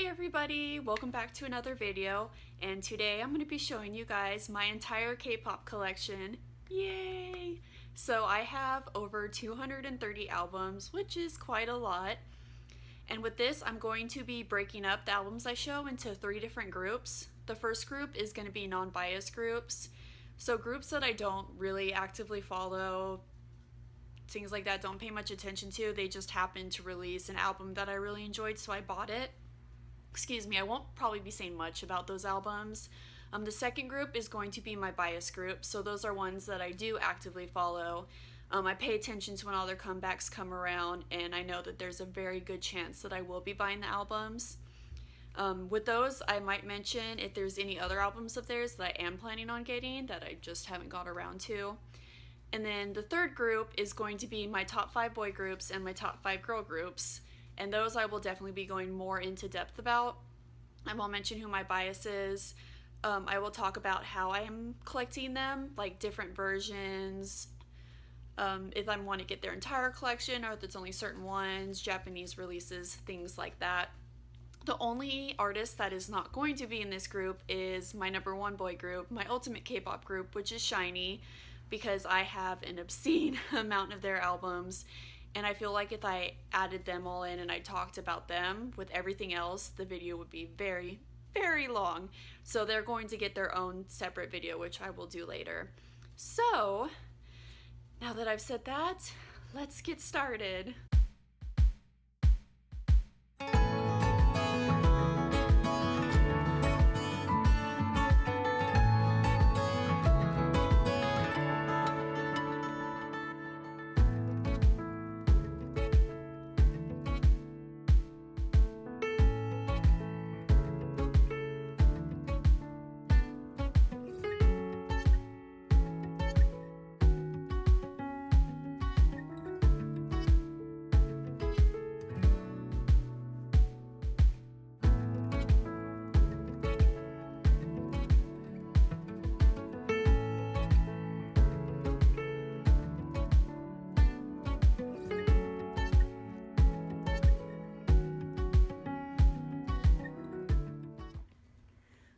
Hey everybody, welcome back to another video, and today I'm going to be showing you guys my entire K-pop collection. Yay! So I have over 230 albums, which is quite a lot. And with this, I'm going to be breaking up the albums I show into 3 different groups. The first group is going to be non-biased groups. So groups that I don't really actively follow, things like that, don't pay much attention to. They just happened to release an album that I really enjoyed, so I bought it. Excuse me, I won't probably be saying much about those albums. The second group is going to be my bias group, so those are ones that I do actively follow. I pay attention to when all their comebacks come around, and I know that there's a very good chance that I will be buying the albums. With those, I might mention if there's any other albums of theirs that I am planning on getting that I just haven't got around to. And then the third group is going to be my top 5 boy groups and my top 5 girl groups. And those I will definitely be going more into depth about. I will mention who my bias is. I will talk about how I am collecting them, like different versions, if I want to get their entire collection or if it's only certain ones, Japanese releases, things like that. The only artist that is not going to be in this group is my number 1 boy group, my ultimate K-pop group, which is SHINee, because I have an obscene amount of their albums. And I feel like if I added them all in and I talked about them with everything else, the video would be very, very long. So they're going to get their own separate video, which I will do later. So, now that I've said that, let's get started.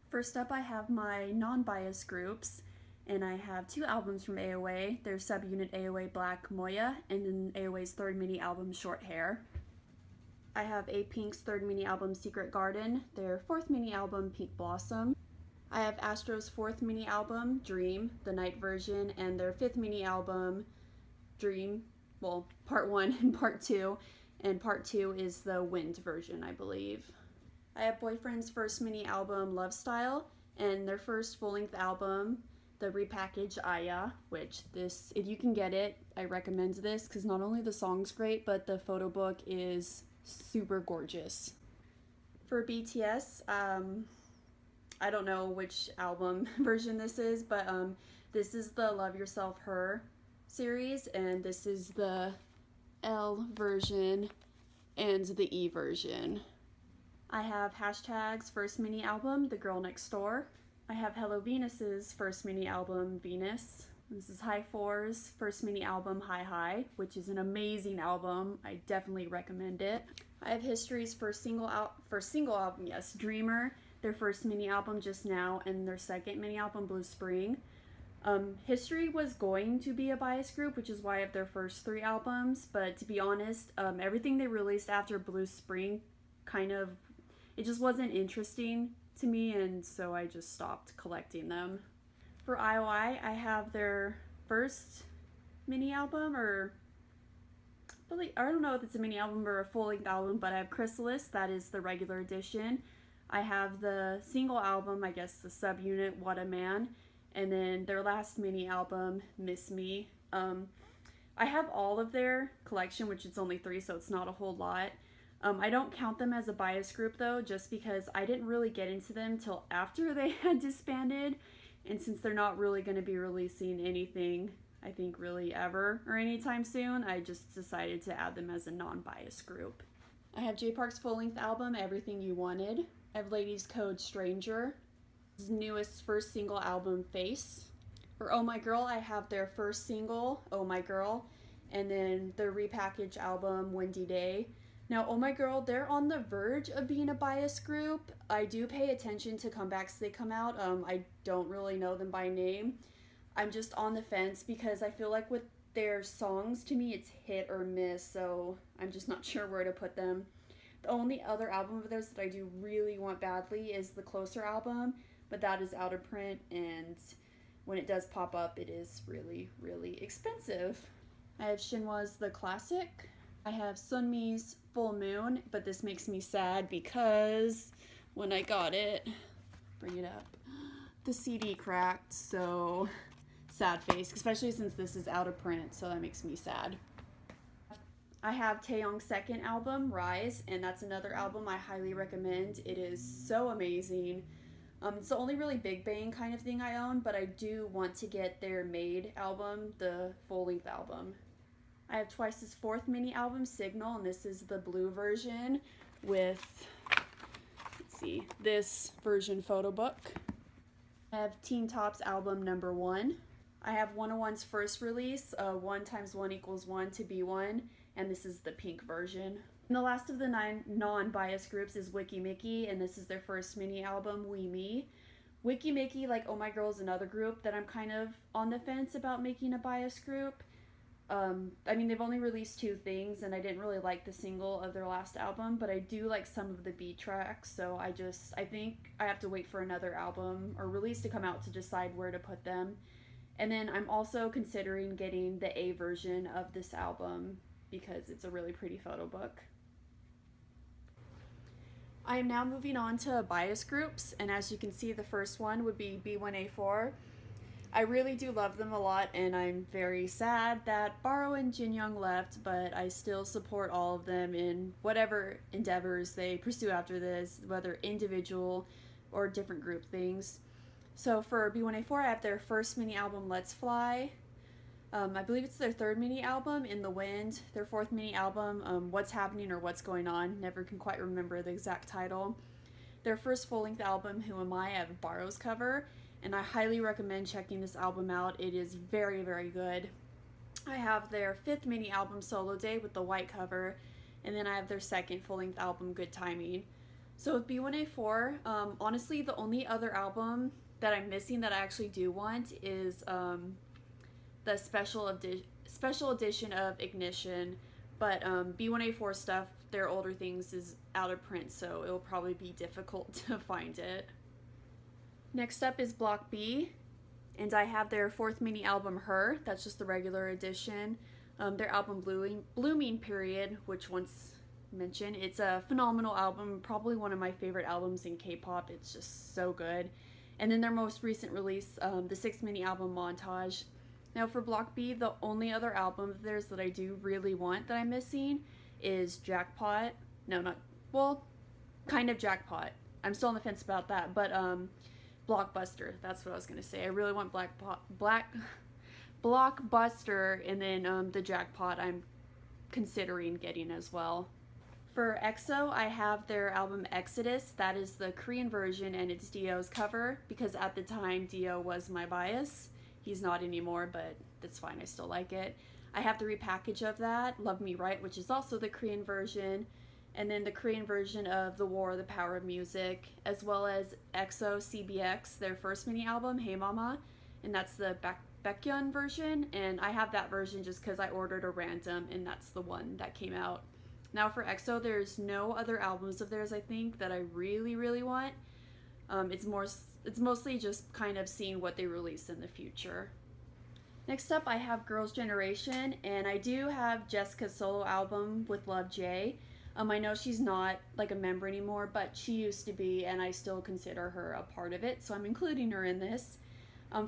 First up, I have my non-bias groups, and I have 2 albums from AOA. Their subunit AOA Black Moya, and then AOA's 3rd mini album Short Hair. I have A-Pink's 3rd mini album Secret Garden, their 4th mini album Pink Blossom. I have Astro's 4th mini album Dream, the night version, and their 5th mini album Dream, well, part 1 and part 2, and part 2 is the wind version, I believe. I have Boyfriend's 1st mini album Love Style, and their 1st full-length album, the repackaged Aya, which this, if you can get it, I recommend this because not only the song's great, but the photo book is super gorgeous. For BTS, I don't know which album version this is, but this is the Love Yourself Her series, and this is the L version and the E version. I have Hashtag's 1st mini album, The Girl Next Door. I have Hello Venus's 1st mini album, Venus. This is High 4's 1st mini album, Hi Hi, which is an amazing album. I definitely recommend it. I have History's first single album, yes, Dreamer, their 1st mini album Just Now, and their 2nd mini album, Blue Spring. History was going to be a bias group, which is why I have their first 3 albums, but to be honest, everything they released after Blue Spring it just wasn't interesting to me, and so I just stopped collecting them. For IOI, I have their 1st mini album, or I don't know if it's a mini album or a full-length album, but I have Chrysalis, that is the regular edition. I have the single album, I guess the subunit, What a Man, and then their last mini album, Miss Me. I have all of their collection, which is only 3, so it's not a whole lot. I don't count them as a bias group though, just because I didn't really get into them till after they had disbanded, and since they're not really going to be releasing anything, I think really ever or anytime soon, I just decided to add them as a non-bias group. I have J-Park's full-length album, Everything You Wanted. I have Ladies Code Stranger, his newest 1st single album, Face. For Oh My Girl, I have their 1st single, Oh My Girl, and then their repackaged album, Windy Day. Now, Oh My Girl, they're on the verge of being a bias group. I do pay attention to comebacks they come out. I don't really know them by name. I'm just on the fence because I feel like with their songs, to me, it's hit or miss, so I'm just not sure where to put them. The only other album of theirs that I do really want badly is the Closer album, but that is out of print, and when it does pop up, it is really, really expensive. I have Shinhwa's The Classic. I have Sunmi's Full Moon, but this makes me sad because when I got it, bring it up, the CD cracked, so sad face, especially since this is out of print, so that makes me sad. I have Taeyong's second album, Rise, and that's another album I highly recommend. It is so amazing. It's the only really big bang kind of thing I own, but I do want to get their Made album, the full-length album. I have Twice's fourth mini album, Signal, and this is the blue version with, let's see, this version photo book. I have Teen Top's album number 1. I have 101's first release, 1 times 1 equals 1 to be 1, and this is the pink version. And the last of the 9 non-bias groups is Wiki Mickey, and this is their first mini album, We Me. Wiki Mickey, like Oh My Girl, is another group that I'm kind of on the fence about making a bias group. I mean, they've only released 2 things, and I didn't really like the single of their last album, but I do like some of the B tracks, so I think I have to wait for another album or release to come out to decide where to put them. And then I'm also considering getting the A version of this album because it's a really pretty photo book. I am now moving on to bias groups, and as you can see, the first one would be B1A4. I really do love them a lot, and I'm very sad that Baro and Jinyoung left, but I still support all of them in whatever endeavors they pursue after this, whether individual or different group things. So for B1A4, I have their first mini album, Let's Fly. I believe it's their third mini album, In the Wind. Their fourth mini album, What's Happening or What's Going On. Never can quite remember the exact title. Their first full-length album, Who Am I have Baro's cover, and I highly recommend checking this album out. It is very, very good. I have their fifth mini album, Solo Day, with the white cover, and then I have their second full-length album, Good Timing. So with B1A4, honestly, the only other album that I'm missing that I actually do want is the special edition of Ignition, but B1A4 stuff, their older things, is out of print, so it'll probably be difficult to find it. Next up is Block B, and I have their fourth mini album, Her. That's just the regular edition. Their album Blooming Period, which once mentioned, it's a phenomenal album, probably one of my favorite albums in K-pop. It's just so good. And then their most recent release, the sixth mini album, Montage. Now for Block B, the only other album of theirs that I do really want that I'm missing is Jackpot. Kind of Jackpot. I'm still on the fence about that, but Blockbuster, that's what I was going to say. I really want Blockbuster, and then the Jackpot I'm considering getting as well. For EXO, I have their album Exodus. That is the Korean version, and it's Dio's cover, because at the time Dio was my bias. He's not anymore, but that's fine, I still like it. I have the repackage of that, Love Me Right, which is also the Korean version, and then the Korean version of The War, The Power of Music, as well as EXO CBX, their first mini album, Hey Mama, and that's the Baekhyun version, and I have that version just because I ordered a random, and that's the one that came out. Now for EXO, there's no other albums of theirs, I think, that I really, really want. It's mostly just kind of seeing what they release in the future. Next up, I have Girls' Generation, and I do have Jessica's solo album with Love J. I know she's not like a member anymore, but she used to be, and I still consider her a part of it, so I'm including her in this.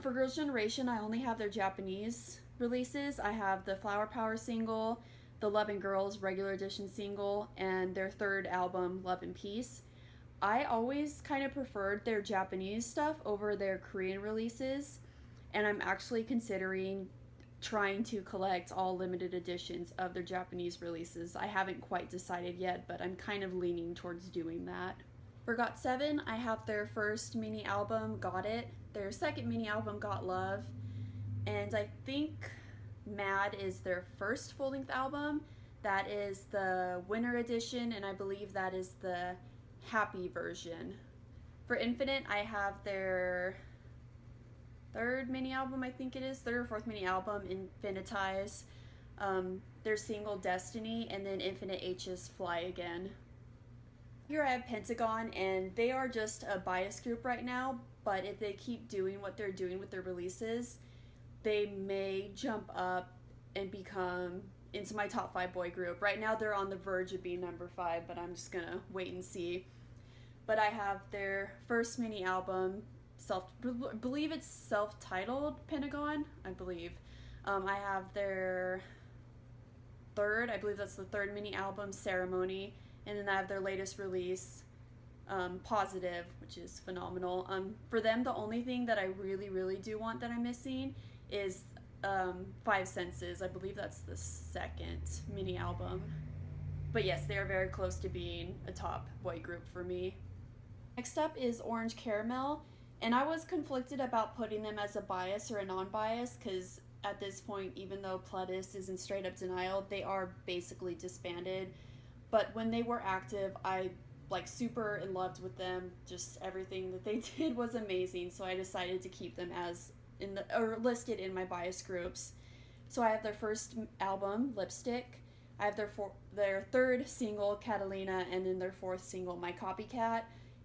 For Girls' Generation, I only have their Japanese releases. I have the Flower Power single, the Love and Girls regular edition single, and their third album, Love and Peace. I always kind of preferred their Japanese stuff over their Korean releases, and I'm actually considering trying to collect all limited editions of their Japanese releases. I haven't quite decided yet, but I'm kind of leaning towards doing that. For GOT7, I have their first mini album, Got It, their second mini album, Got Love, and I think Mad is their first full-length album. That is the winter edition, and I believe that is the happy version. For Infinite, I have their third mini album, I think it is, third or fourth mini album, Infinitize, their single Destiny, and then Infinite H's Fly Again. Here I have Pentagon, and they are just a bias group right now, but if they keep doing what they're doing with their releases, they may jump up and become into my top 5 boy group. Right now they're on the verge of being number 5, but I'm just gonna wait and see. But I have their first mini album, believe it's self-titled Pentagon, I believe. I have their third, I believe that's the third mini album, Ceremony, and then I have their latest release, Positive, which is phenomenal. For them, the only thing that I really do want that I'm missing is Five Senses. I believe that's the second mini album. But yes, they are very close to being a top boy group for me. Next up is Orange Caramel, and I was conflicted about putting them as a bias or a non-bias because at this point, even though Pledis is in straight up denial, they are basically disbanded. But when they were active, I super in love with them. Just everything that they did was amazing, so I decided to keep them as listed in my bias groups. So I have their first album, Lipstick. I have their third single, Catalina, and then their fourth single, My Copycat.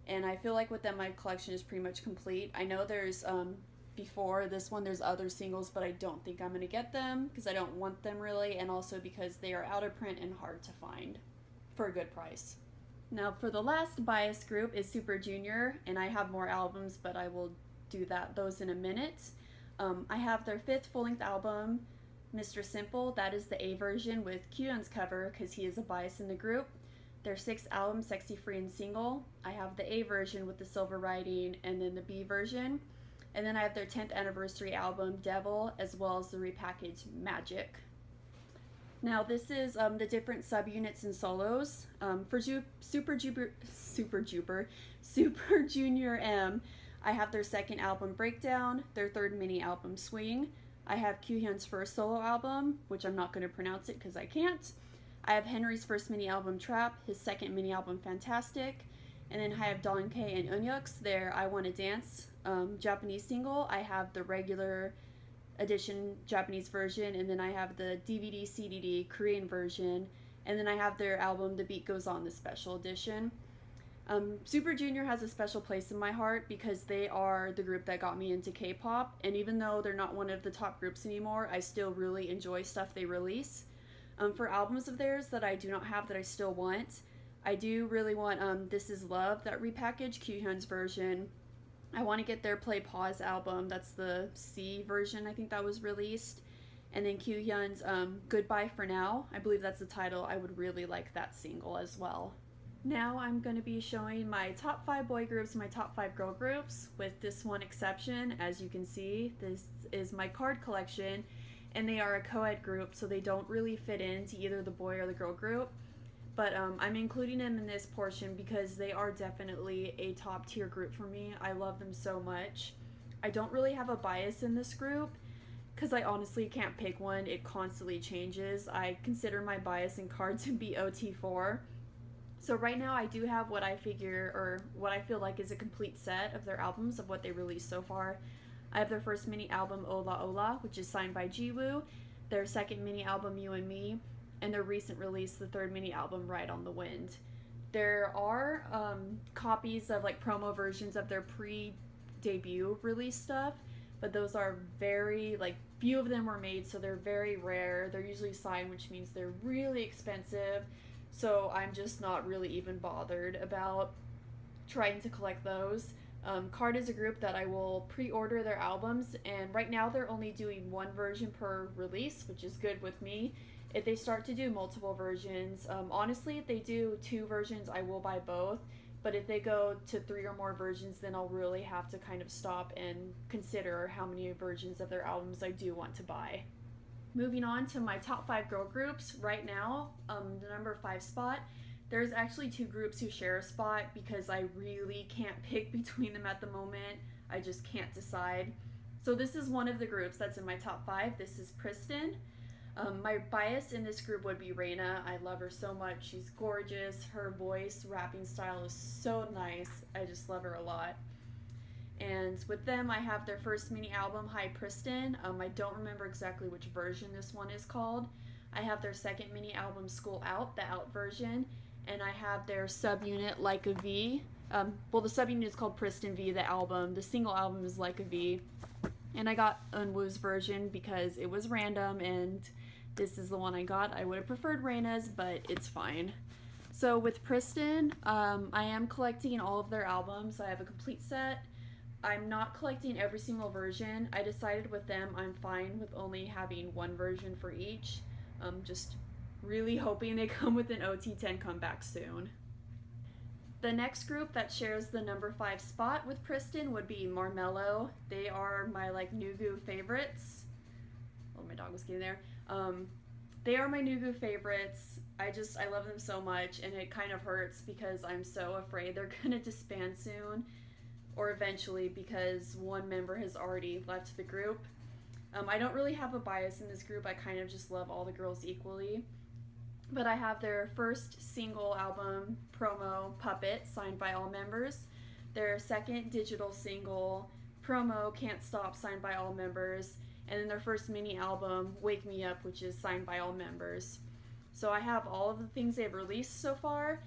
And I feel like with them, my collection is pretty much complete. I know there's before this one, there's other singles, but I don't think I'm gonna get them because I don't want them really, and also because they are out of print and hard to find for a good price. Now for the last bias group is Super Junior, and I have more albums, but I will do those in a minute. I have their fifth full-length album, Mr. Simple. That is the A version with Kyun's cover because he is a bias in the group. Their sixth album, Sexy Free and Single. I have the A version with the silver writing and then the B version. And then I have their 10th anniversary album, Devil, as well as the repackaged Magic. Now this is the different subunits and solos. For Super Junior M, I have their second album, Breakdown, their third mini album, Swing. I have Kyuhyun's first solo album, which I'm not going to pronounce it because I can't. I have Henry's first mini album, Trap, his second mini album, Fantastic. And then I have Donkey and Eunhyuk's, their I Wanna Dance Japanese single. I have the regular edition Japanese version, and then I have the DVD CDD Korean version, and then I have their album The Beat Goes On, the special edition. Super Junior has a special place in my heart because they are the group that got me into K-pop, and even though they're not one of the top groups anymore, I still really enjoy stuff they release. For albums of theirs that I do not have that I still want, I do really want This Is Love, that repackaged Kyuhyun's version. I want to get their Play Pause album, that's the C version I think that was released. And then Kyuhyun's Goodbye For Now, I believe that's the title. I would really like that single as well. Now I'm going to be showing my top 5 boy groups and my top 5 girl groups, with this one exception. As you can see, this is my card collection, and they are a co-ed group, so they don't really fit into either the boy or the girl group. But I'm including them in this portion because they are definitely a top tier group for me. I love them so much. I don't really have a bias in this group because I honestly can't pick one. It constantly changes. I consider my bias in cards to be OT4. So right now I do have what I feel like is a complete set of their albums of what they released so far. I have their first mini album, Ola Ola, which is signed by Jiwoo, their second mini album, You and Me, and their recent release, the third mini album, Ride on the Wind. There are copies of promo versions of their pre-debut release stuff, but those are very, few of them were made, so they're very rare. They're usually signed, which means they're really expensive, so I'm just not really even bothered about trying to collect those. Card is a group that I will pre-order their albums, and right now they're only doing one version per release, which is good with me. If they start to do multiple versions, honestly, if they do 2 versions, I will buy both. But if they go to 3 or more versions, then I'll really have to kind of stop and consider how many versions of their albums I do want to buy. Moving on to my top 5 girl groups, right now, the number 5 spot, there's actually 2 groups who share a spot because I really can't pick between them at the moment. I just can't decide. So this is one of the groups that's in my top 5. This is Kristen. My bias in this group would be Reina. I love her so much. She's gorgeous. Her voice, rapping style is so nice. I just love her a lot. And with them, I have their first mini album, Hi Pristin. I don't remember exactly which version this one is called. I have their second mini album, School Out, the Out version. And I have their subunit, Like a V. Well, the subunit is called Pristin V, the album. The single album is Like a V. And I got Eunwoo's version because it was random, and this is the one I got. I would have preferred Reina's, but it's fine. So with Pristin, I am collecting all of their albums. I have a complete set. I'm not collecting every single version. I decided with them I'm fine with only having one version for each. Just really hoping they come with an OT10 comeback soon. The next group that shares the number 5 spot with Pristin would be Marmello. They are my Nugu favorites. Oh, my dog was getting there. They are my Nugu favorites. I love them so much, and it kind of hurts because I'm so afraid they're gonna disband soon, or eventually, because one member has already left the group. I don't really have a bias in this group. I kind of just love all the girls equally. But I have their first single album, Promo, Puppet, signed by all members. Their second digital single, Promo, Can't Stop, signed by all members. And then their first mini album, Wake Me Up, which is signed by all members. So I have all of the things they've released so far.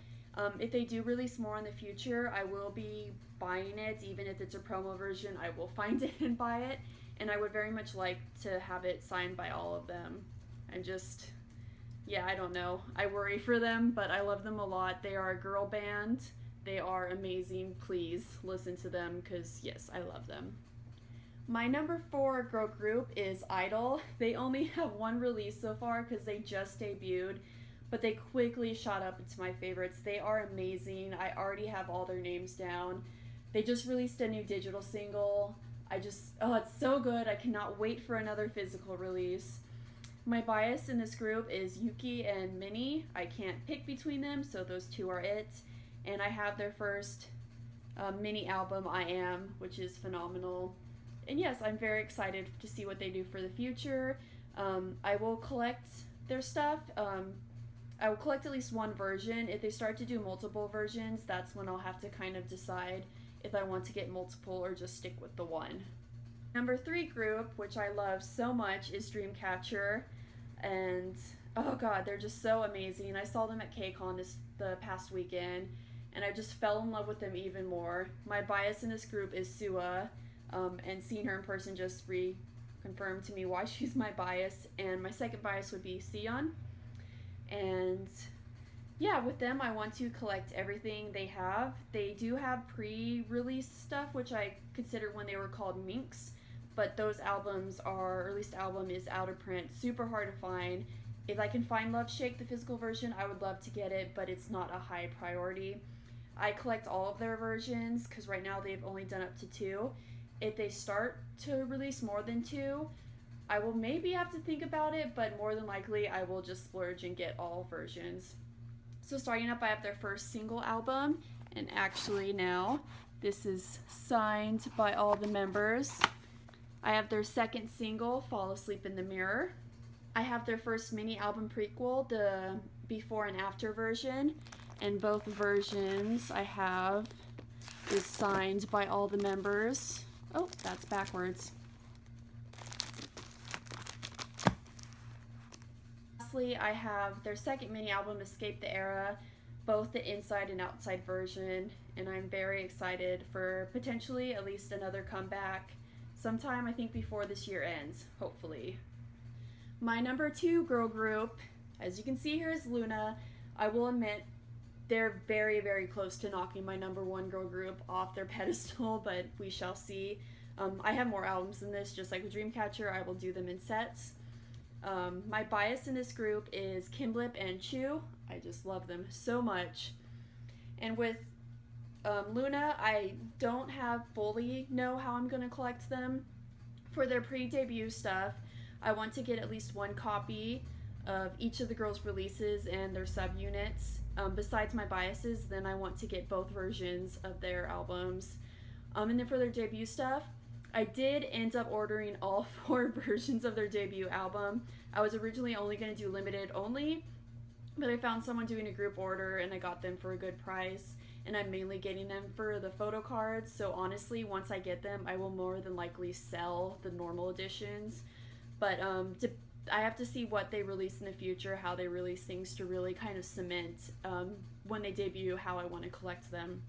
If they do release more in the future, I will be buying it. Even if it's a promo version, I will find it and buy it. And I would very much like to have it signed by all of them. And just, yeah, I don't know. I worry for them, but I love them a lot. They are a girl band. They are amazing. Please listen to them because, yes, I love them. My number 4 girl group is i-dle. They only have one release so far because they just debuted, but they quickly shot up into my favorites. They are amazing. I already have all their names down. They just released a new digital single. Oh, it's so good. I cannot wait for another physical release. My bias in this group is Yuki and Minnie. I can't pick between them, so those two are it. And I have their first mini album, I Am, which is phenomenal. And yes, I'm very excited to see what they do for the future. I will collect their stuff. I will collect at least one version. If they start to do multiple versions, that's when I'll have to kind of decide if I want to get multiple or just stick with the one. Number 3 group, which I love so much, is Dreamcatcher. And oh god, they're just so amazing. I saw them at KCON the past weekend, and I just fell in love with them even more. My bias in this group is Sua, and seeing her in person just reconfirmed to me why she's my bias. And my second bias would be Sion. And yeah, with them I want to collect everything they have. They do have pre-release stuff, which I consider when they were called Minx, but those albums are, or at least the album is out of print, super hard to find. If I can find Love Shake, the physical version, I would love to get it, but it's not a high priority. I collect all of their versions because right now they've only done up to 2. If they start to release more than 2, I will maybe have to think about it, but more than likely I will just splurge and get all versions. So starting up, I have their first single album, and actually now this is signed by all the members. I have their second single, Fall Asleep in the Mirror. I have their first mini album prequel, the before and after version, and both versions I have is signed by all the members. Oh, that's backwards. Lastly, I have their second mini album, Escape the Era, both the inside and outside version, and I'm very excited for potentially at least another comeback sometime, I think before this year ends, hopefully. My number 2 girl group, as you can see here, is Luna. I will admit they're very, very close to knocking my number 1 girl group off their pedestal, but we shall see. I have more albums than this, just like with Dreamcatcher. I will do them in sets. My bias in this group is Kimblip and Chu. I just love them so much. And with Luna, I don't fully know how I'm going to collect them. For their pre-debut stuff, I want to get at least one copy of each of the girls' releases and their subunits. Besides my biases, then I want to get both versions of their albums. And then for their debut stuff, I did end up ordering all 4 versions of their debut album. I was originally only going to do limited only, but I found someone doing a group order and I got them for a good price. And I'm mainly getting them for the photo cards. So honestly, once I get them, I will more than likely sell the normal editions. But I have to see what they release in the future, how they release things to really kind of cement when they debut how I want to collect them.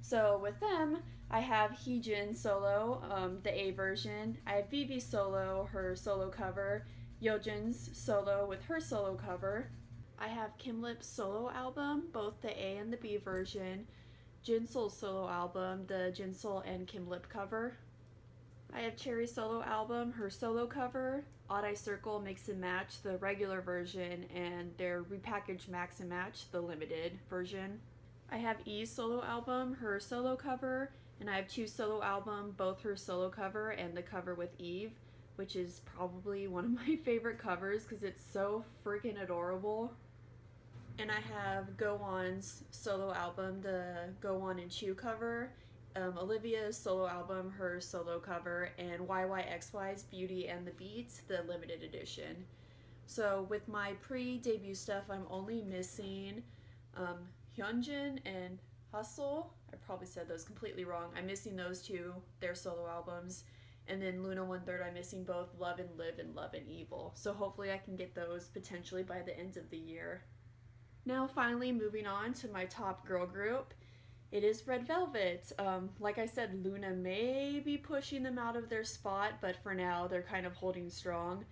So with them, I have Heejin solo, the A version. I have Vivi solo, her solo cover. Yeojin's solo with her solo cover. I have Kim Lip's solo album, both the A and the B version. Jinsul's solo album, the Jinsul and Kim Lip cover. I have Cherry's solo album, her solo cover. Odd Eye Circle Mix and Match, the regular version, and their repackaged Max and Match, the limited version. I have E's solo album, her solo cover, and I have Chu's solo album, both her solo cover and the cover with Eve, which is probably one of my favorite covers because it's so freaking adorable. And I have Go On's solo album, the Go On and Chu cover, Olivia's solo album, her solo cover, and YYXY's Beauty and the Beats, the limited edition. So with my pre-debut stuff, I'm only missing Hyunjin and Hustle. I probably said those completely wrong. I'm missing those two, their solo albums. And then Luna 1/3, I'm missing both Love and Live and Love and Evil. So hopefully I can get those potentially by the end of the year. Now finally moving on to my top girl group. It is Red Velvet. Like I said, Luna may be pushing them out of their spot, but for now they're kind of holding strong.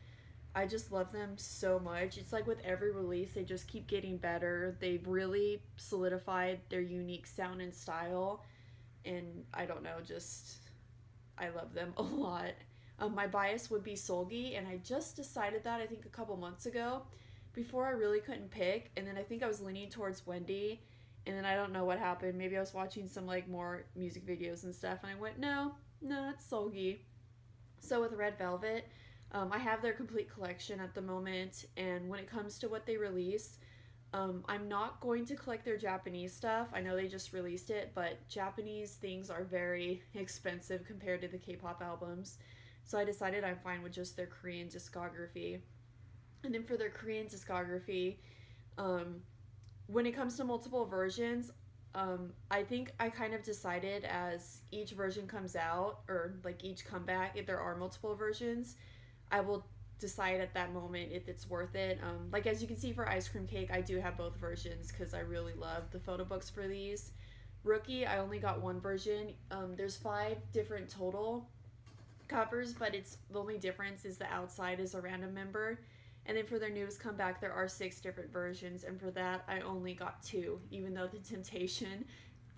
I just love them so much. It's like with every release, they just keep getting better. They've really solidified their unique sound and style. And I don't know, just I love them a lot. My bias would be Seulgi, and I just decided that I think a couple months ago. Before I really couldn't pick, and then I think I was leaning towards Wendy, and then I don't know what happened. Maybe I was watching some like more music videos and stuff, and I went, no, it's Seulgi. So with Red Velvet, I have their complete collection at the moment, and when it comes to what they release, I'm not going to collect their Japanese stuff. I know they just released it, but Japanese things are very expensive compared to the K-pop albums. So I decided I'm fine with just their Korean discography. And then for their Korean discography, when it comes to multiple versions, I think I kind of decided as each version comes out, or like each comeback, if there are multiple versions, I will decide at that moment if it's worth it. Like as you can see for Ice Cream Cake, I do have both versions because I really love the photo books for these. Rookie, I only got one version. There's 5 different total covers, but it's the only difference is the outside is a random member. And then for their newest comeback, there are 6 different versions, and for that, I only got 2, even though the temptation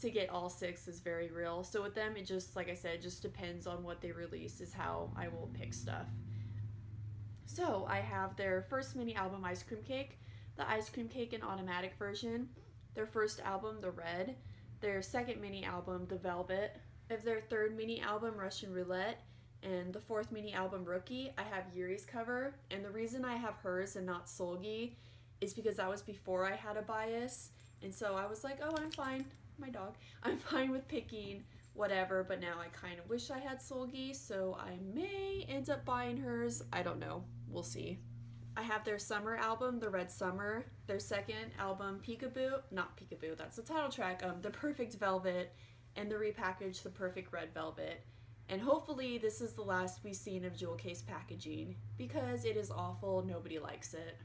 to get all 6 is very real. So with them, it just, like I said, just depends on what they release is how I will pick stuff. So I have their first mini album, Ice Cream Cake, the Ice Cream Cake and Automatic version, their first album, The Red, their second mini album, The Velvet, of their third mini album, Russian Roulette, and the 4th mini album, Rookie. I have Yuri's cover, and the reason I have hers and not Seulgi is because that was before I had a bias, and so I was like, oh, I'm fine, my dog, I'm fine with picking whatever, but now I kind of wish I had Seulgi, so I may end up buying hers. I don't know, we'll see. I have their summer album, The Red Summer, their second album, not Peekaboo, that's the title track, The Perfect Velvet, and the repackaged The Perfect Red Velvet. And hopefully this is the last we've seen of jewel case packaging, because it is awful, nobody likes it.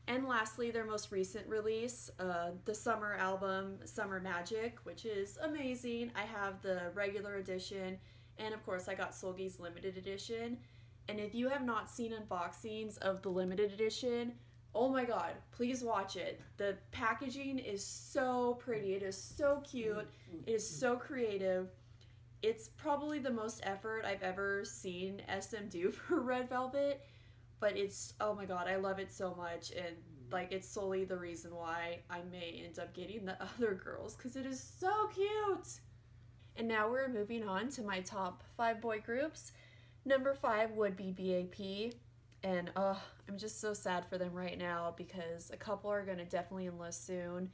And lastly, their most recent release, the summer album, Summer Magic, which is amazing. I have the regular edition, and of course I got Seulgi's limited edition. And if you have not seen unboxings of the limited edition, oh my god, please watch it. The packaging is so pretty, it is so cute, it is so creative. It's probably the most effort I've ever seen SM do for Red Velvet, but it's, oh my god, I love it so much, and like it's solely the reason why I may end up getting the other girls, because it is so cute. And now we're moving on to my top 5 boy groups. Number 5 would be BAP, and I'm just so sad for them right now because a couple are going to definitely enlist soon,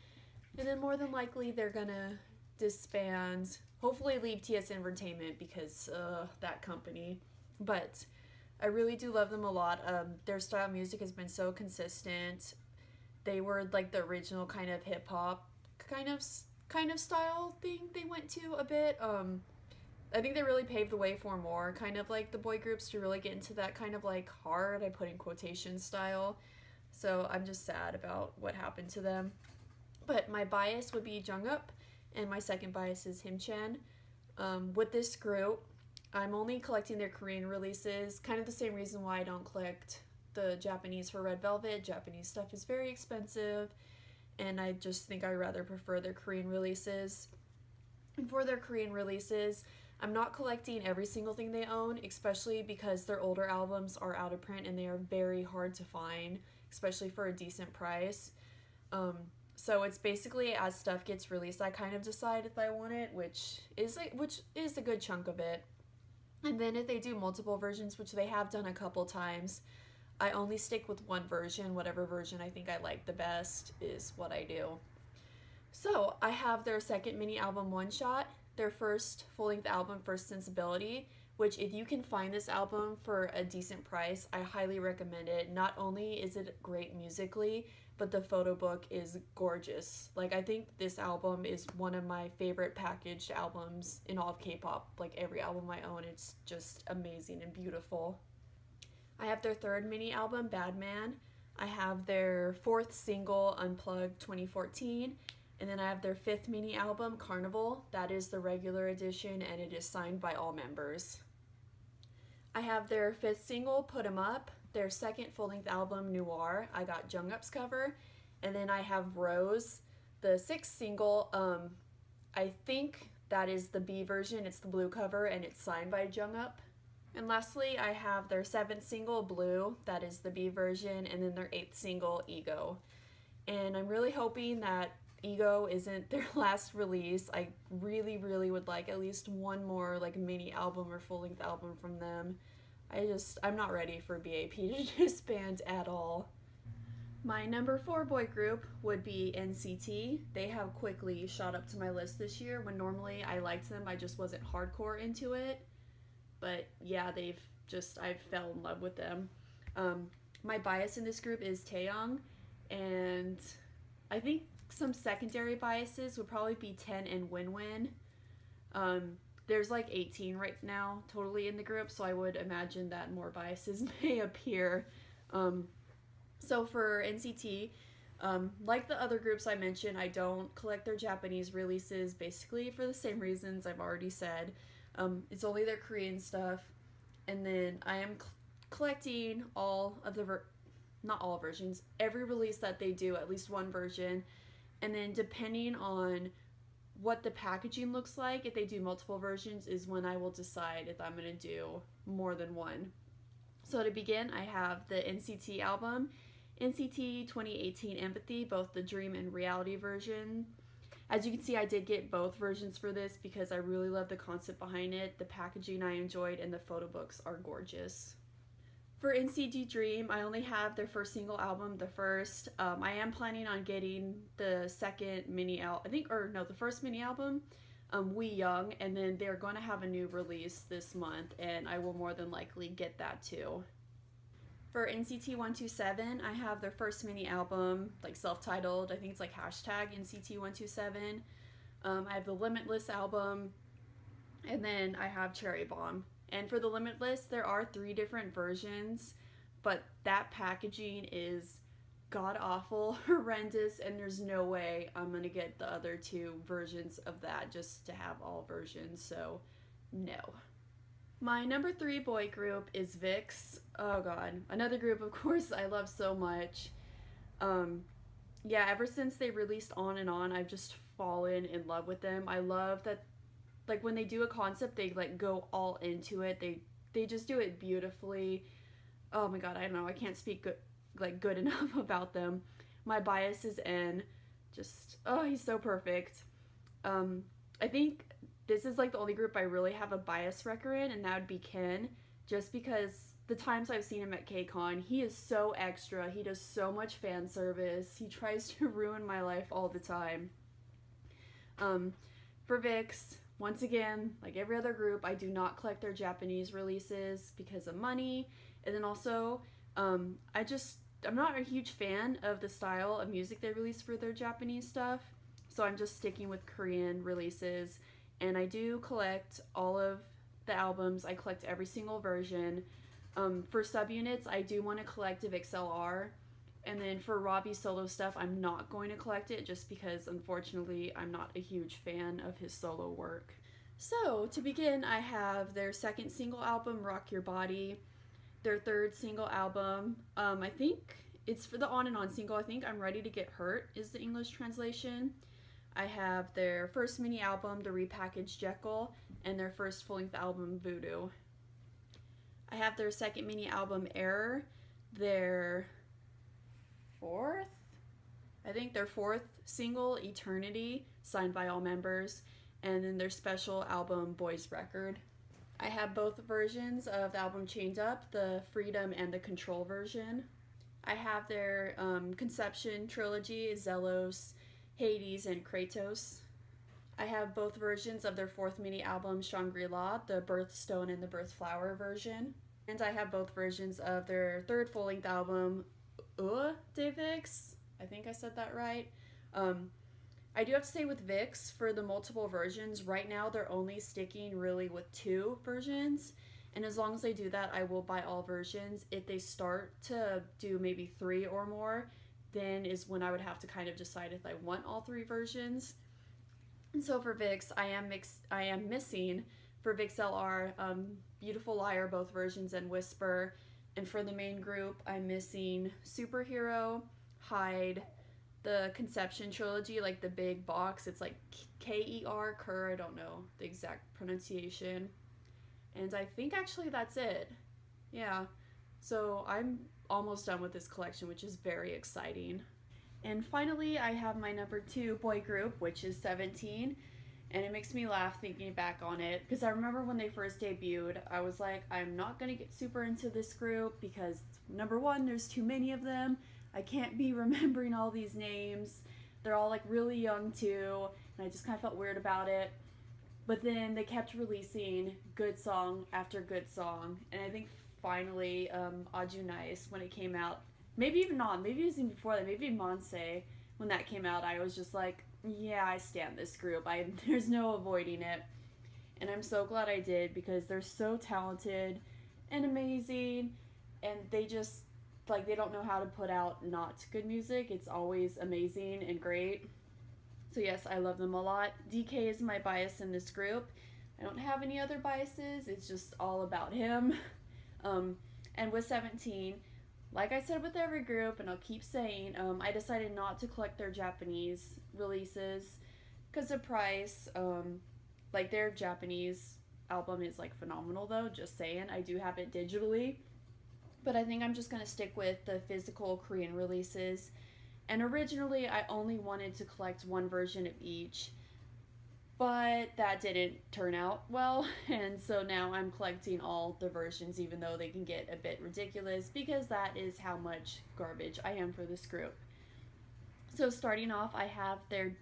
and then more than likely they're going to disband, hopefully leave TS Entertainment because that company. But I really do love them a lot. Their style of music has been so consistent. They were like the original kind of hip hop kind of style thing they went to a bit. I think they really paved the way for more kind of like the boy groups to really get into that kind of like hard, I put in quotation, style. So I'm just sad about what happened to them. But my bias would be Jungkook, and my second bias is Himchan. With this group, I'm only collecting their Korean releases, kind of the same reason why I don't collect the Japanese for Red Velvet. Japanese stuff is very expensive, and I just think I rather prefer their Korean releases. And for their Korean releases, I'm not collecting every single thing they own, especially because their older albums are out of print and they are very hard to find, especially for a decent price. So it's basically as stuff gets released, I kind of decide if I want it, which is a good chunk of it. And then if they do multiple versions, which they have done a couple times, I only stick with one version. Whatever version I think I like the best is what I do. So I have their second mini album, One Shot, their first full-length album, First Sensibility, which if you can find this album for a decent price, I highly recommend it. Not only is it great musically, but the photo book is gorgeous. Like, I think this album is one of my favorite packaged albums in all of K-pop. Like, every album I own, it's just amazing and beautiful. I have their third mini album, Bad Man. I have their fourth single, Unplugged 2014. And then I have their fifth mini album, Carnival. That is the regular edition, and it is signed by all members. I have their fifth single, Put 'Em Up. Their second full-length album, Noir. I got Jungkook's cover. And then I have Rose, the sixth single. I think that is the B version. It's the blue cover, and it's signed by Jungkook. And lastly, I have their seventh single, Blue. That is the B version. And then their eighth single, Ego. And I'm really hoping that Ego isn't their last release. I really, really would like at least one more like mini album or full-length album from them. I'm not ready for BAP to disband at all. My number 4 boy group would be NCT. They have quickly shot up to my list this year when normally I liked them, I just wasn't hardcore into it. But yeah, I fell in love with them. My bias in this group is Taeyong, and I think some secondary biases would probably be 10 and Win. There's like 18 right now totally in the group, so I would imagine that more biases may appear. So for NCT, like the other groups I mentioned, I don't collect their Japanese releases basically for the same reasons I've already said. It's only their Korean stuff, and then I am collecting all of the not all versions, every release that they do, at least one version. And then depending on what the packaging looks like, if they do multiple versions, is when I will decide if I'm going to do more than one. So to begin, I have the NCT album, NCT 2018 Empathy, both the Dream and Reality version. As you can see, I did get both versions for this because I really love the concept behind it, the packaging I enjoyed, and the photo books are gorgeous. For NCT Dream, I only have their first single album, the first. I am planning on getting the second mini album, the first mini album, We Young, and then they're going to have a new release this month, and I will more than likely get that too. For NCT 127, I have their first mini album, like self-titled, I think it's like hashtag NCT 127. I have the Limitless album, and then I have Cherry Bomb. And for the Limitless, there are 3 different versions, but that packaging is god-awful, horrendous, and there's no way I'm going to get the other 2 versions of that just to have all versions, so no. My number 3 boy group is VIX. Oh god, another group, of course, I love so much. Yeah, ever since they released On and On, I've just fallen in love with them. I love that, like, when they do a concept, they like go all into it. They just do it beautifully. Oh my god, I don't know, I can't speak good enough about them. My bias is N. Just, oh, he's so perfect. I think this is like the only group I really have a bias wrecker in, and that would be Ken, just because the times I've seen him at KCON, he is so extra. He does so much fan service. He tries to ruin my life all the time. For VIX, once again, like every other group, I do not collect their Japanese releases because of money. And then also, I'm not a huge fan of the style of music they release for their Japanese stuff. So I'm just sticking with Korean releases. And I do collect all of the albums. I collect every single version. For subunits, I do want to collect if XLR. And then for Robbie's solo stuff, I'm not going to collect it just because, unfortunately, I'm not a huge fan of his solo work. So, to begin, I have their second single album, Rock Your Body. Their third single album, I think it's for the On and On single, I think I'm Ready to Get Hurt is the English translation. I have their first mini album, the repackaged Jekyll, and their first full-length album, Voodoo. I have their second mini album, Error, their fourth single, Eternity, signed by all members, and then their special album, Boys Record. I have both versions of the album Chained Up, the Freedom and the Control version. I have their Conception trilogy, Zelos, Hades, and Kratos. I have both versions of their fourth mini album, Shangri-La, the Birthstone and the Birthflower version. And I have both versions of their third full-length album, de VIX. I think I said that right. I do have to say with VIX, for the multiple versions, right now they're only sticking really with 2 versions. And as long as they do that, I will buy all versions. If they start to do maybe 3 or more, then is when I would have to kind of decide if I want all 3 versions. And so for VIX, I am missing for VIXLR, Beautiful Liar, both versions, and Whisper. And for the main group, I'm missing Superhero, Hide, the Conception trilogy, like the big box. It's like K-E-R, Kerr, I don't know the exact pronunciation. And I think actually that's it. Yeah. So I'm almost done with this collection, which is very exciting. And finally, I have my number 2 boy group, which is 17. And it makes me laugh thinking back on it, because I remember when they first debuted, I was like, I'm not going to get super into this group because, number 1, there's too many of them. I can't be remembering all these names. They're all like really young too, and I just kind of felt weird about it. But then they kept releasing good song after good song, and I think finally, Aju Nice, when it came out, maybe even not, maybe it was even before that, maybe Monse, when that came out, I was just like, yeah, I stand this group. There's no avoiding it. And I'm so glad I did, because they're so talented and amazing, and they just, like, they don't know how to put out not good music. It's always amazing and great. So yes, I love them a lot. DK is my bias in this group. I don't have any other biases. It's just all about him. And with 17, like I said with every group, and I'll keep saying, I decided not to collect their Japanese releases because of price. Like, their Japanese album is like phenomenal though, just saying. I do have it digitally, but I think I'm just going to stick with the physical Korean releases. And originally I only wanted to collect 1 version of each, but that didn't turn out well, and so now I'm collecting all the versions, even though they can get a bit ridiculous, because that is how much garbage I am for this group. So starting off, I have their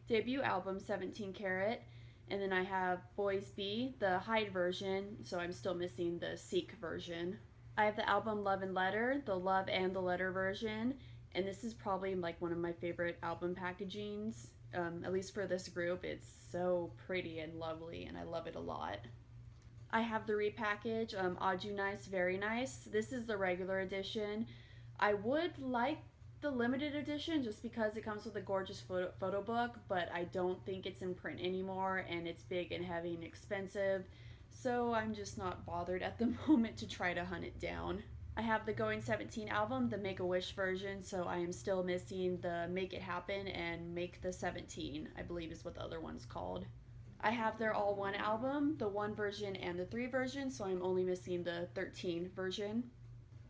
debut album, 17 Carat, and then I have Boys B, the Hide version, so I'm still missing the Seek version. I have the album Love and Letter, the Love and the Letter version, and this is probably like one of my favorite album packagings, at least for this group. It's so pretty and lovely, and I love it a lot. I have the repackage, Aju Nice, Very Nice. This is the regular edition. I would like the limited edition just because it comes with a gorgeous photo book, but I don't think it's in print anymore, and it's big and heavy and expensive, so I'm just not bothered at the moment to try to hunt it down. I have the Going 17 album, the Make-A-Wish version, so I am still missing the Make It Happen and Make the 17, I believe is what the other one's called. I have their All One album, the 1 version and the 3 version, so I'm only missing the 13 version.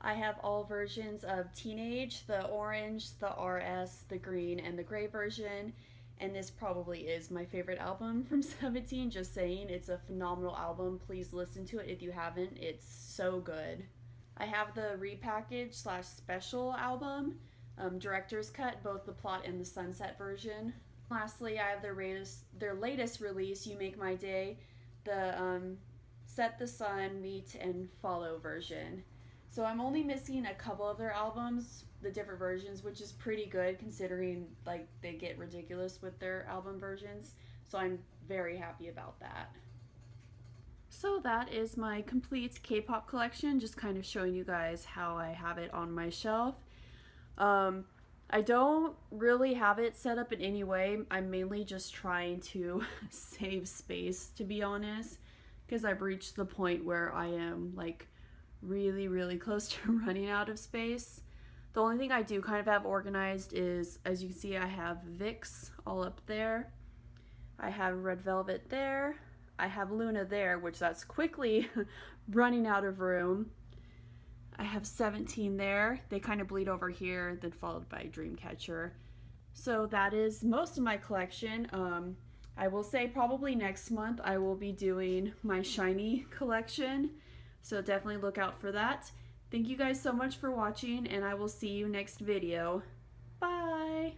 I have all versions of Teenage, the orange, the RS, the green, and the gray version, and this probably is my favorite album from 17, just saying. It's a phenomenal album. Please listen to it if you haven't. It's so good. I have the repackaged / special album, director's cut, both the plot and the sunset version. Lastly, I have their latest release, You Make My Day, the Set the Sun, Meet, and Follow version. So I'm only missing a couple of their albums, the different versions, which is pretty good considering like they get ridiculous with their album versions. So I'm very happy about that. So that is my complete K-pop collection, just kind of showing you guys how I have it on my shelf. Um, I don't really have it set up in any way. I'm mainly just trying to save space, to be honest, because I've reached the point where I am like really, really close to running out of space. The only thing I do kind of have organized is, as you can see, I have Vicks all up there. I have Red Velvet there. I have Luna there, which that's quickly running out of room. I have 17 there. They kind of bleed over here, then followed by Dreamcatcher. So that is most of my collection. I will say probably next month I will be doing my SHINee collection. So definitely look out for that. Thank you guys so much for watching, and I will see you next video. Bye!